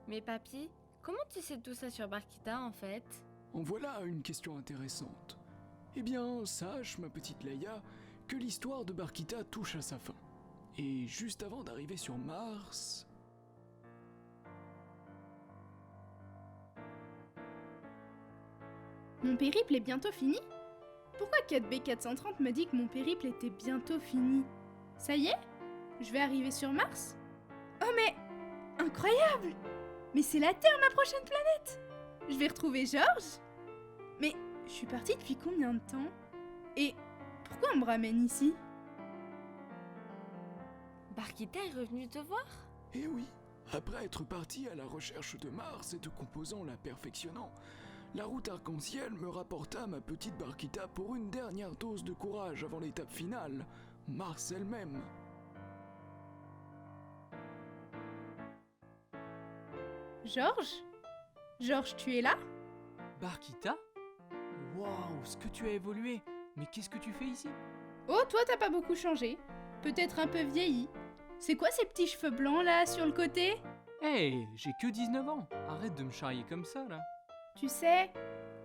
Mais papy, comment tu sais tout ça sur Barkita en fait? En voilà une question intéressante. Eh bien, sache, ma petite Leia, que l'histoire de Barkita touche à sa fin. Et juste avant d'arriver sur Mars... Mon périple est bientôt fini? Pourquoi 4B430 me dit que mon périple était bientôt fini? Ça y est? Je vais arriver sur Mars? Oh mais... Incroyable! Mais c'est la Terre, ma prochaine planète! Je vais retrouver Georges? Mais je suis partie depuis combien de temps? Et pourquoi on me ramène ici? Barkita est revenue te voir? Eh oui, après être parti à la recherche de Mars et de composants la perfectionnant, la route arc-en-ciel me rapporta ma petite Barkita pour une dernière dose de courage avant l'étape finale, Mars elle-même. Georges? Georges, tu es là? Barkita? Waouh, ce que tu as évolué! Mais qu'est-ce que tu fais ici? Oh, toi t'as pas beaucoup changé. Peut-être un peu vieilli. C'est quoi ces petits cheveux blancs là, sur le côté? Hey, j'ai que 19 ans! Arrête de me charrier comme ça, là! Tu sais,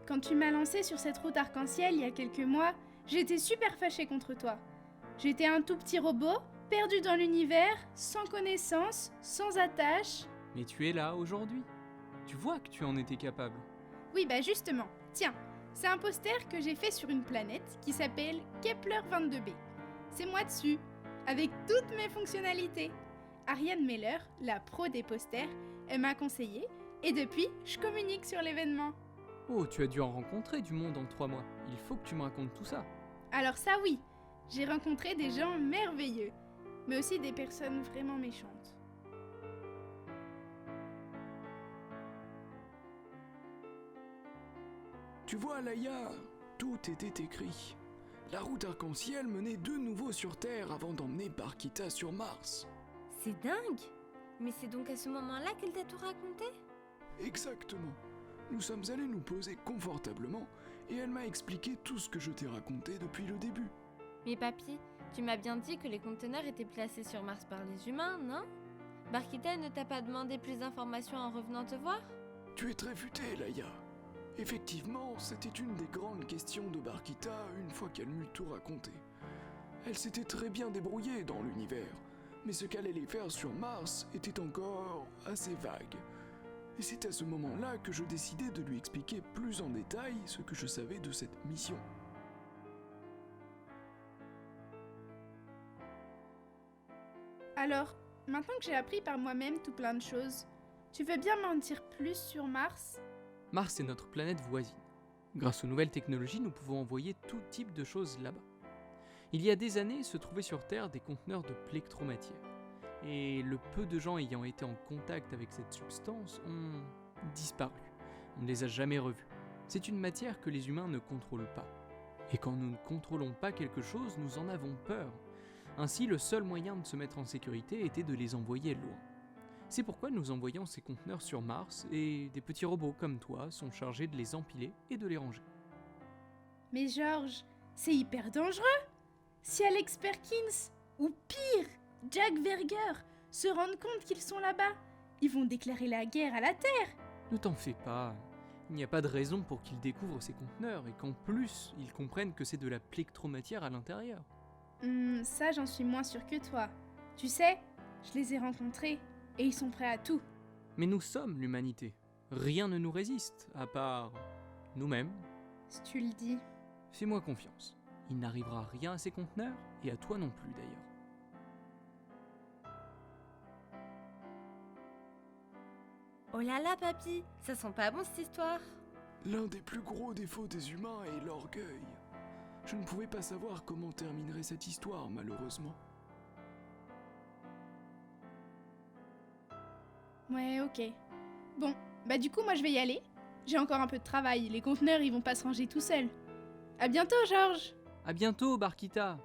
quand tu m'as lancé sur cette route arc-en-ciel il y a quelques mois, j'étais super fâchée contre toi. J'étais un tout petit robot, perdu dans l'univers, sans connaissance, sans attache. Mais tu es là, aujourd'hui. Tu vois que tu en étais capable. Oui, bah justement, tiens, c'est un poster que j'ai fait sur une planète qui s'appelle Kepler 22b. C'est moi dessus, avec toutes mes fonctionnalités. Ariane Meller, la pro des posters, elle m'a conseillé et depuis, je communique sur l'événement. Oh, tu as dû en rencontrer du monde en 3 mois. Il faut que tu me racontes tout ça. Alors ça oui, j'ai rencontré des gens merveilleux, mais aussi des personnes vraiment méchantes. Tu vois, Leia, tout était écrit. La route arc-en-ciel menait de nouveau sur Terre avant d'emmener Barkita sur Mars. C'est dingue! Mais c'est donc à ce moment-là qu'elle t'a tout raconté? Exactement. Nous sommes allés nous poser confortablement et elle m'a expliqué tout ce que je t'ai raconté depuis le début. Mais papy, tu m'as bien dit que les conteneurs étaient placés sur Mars par les humains, non? Barkita ne t'a pas demandé plus d'informations en revenant te voir? Tu es très futée, Leia. Effectivement, c'était une des grandes questions de Barkita une fois qu'elle m'eut tout raconté. Elle s'était très bien débrouillée dans l'univers, mais ce qu'elle allait faire sur Mars était encore assez vague. Et c'est à ce moment-là que je décidai de lui expliquer plus en détail ce que je savais de cette mission. Alors, maintenant que j'ai appris par moi-même tout plein de choses, tu veux bien m'en dire plus sur Mars? Mars est notre planète voisine. Grâce aux nouvelles technologies, nous pouvons envoyer tout type de choses là-bas. Il y a des années, se trouvaient sur Terre des conteneurs de plectromatière. Et le peu de gens ayant été en contact avec cette substance ont disparu. On ne les a jamais revus. C'est une matière que les humains ne contrôlent pas. Et quand nous ne contrôlons pas quelque chose, nous en avons peur. Ainsi, le seul moyen de se mettre en sécurité était de les envoyer loin. C'est pourquoi nous envoyons ces conteneurs sur Mars et des petits robots comme toi sont chargés de les empiler et de les ranger. Mais Georges, c'est hyper dangereux! Si Alex Perkins, ou pire, Jack Verger, se rendent compte qu'ils sont là-bas, ils vont déclarer la guerre à la Terre! Ne t'en fais pas, il n'y a pas de raison pour qu'ils découvrent ces conteneurs et qu'en plus ils comprennent que c'est de la plectromatière à l'intérieur. Ça j'en suis moins sûre que toi. Tu sais, je les ai rencontrés et ils sont prêts à tout. Mais nous sommes l'humanité. Rien ne nous résiste, à part nous-mêmes. Si tu le dis. Fais-moi confiance. Il n'arrivera rien à ces conteneurs, et à toi non plus d'ailleurs. Oh là là papy, ça sent pas bon cette histoire! L'un des plus gros défauts des humains est l'orgueil. Je ne pouvais pas savoir comment terminerait cette histoire, malheureusement. Ouais, ok. Bon, bah du coup moi je vais y aller. J'ai encore un peu de travail, les conteneurs ils vont pas se ranger tout seuls. À bientôt Georges! À bientôt, Barkita!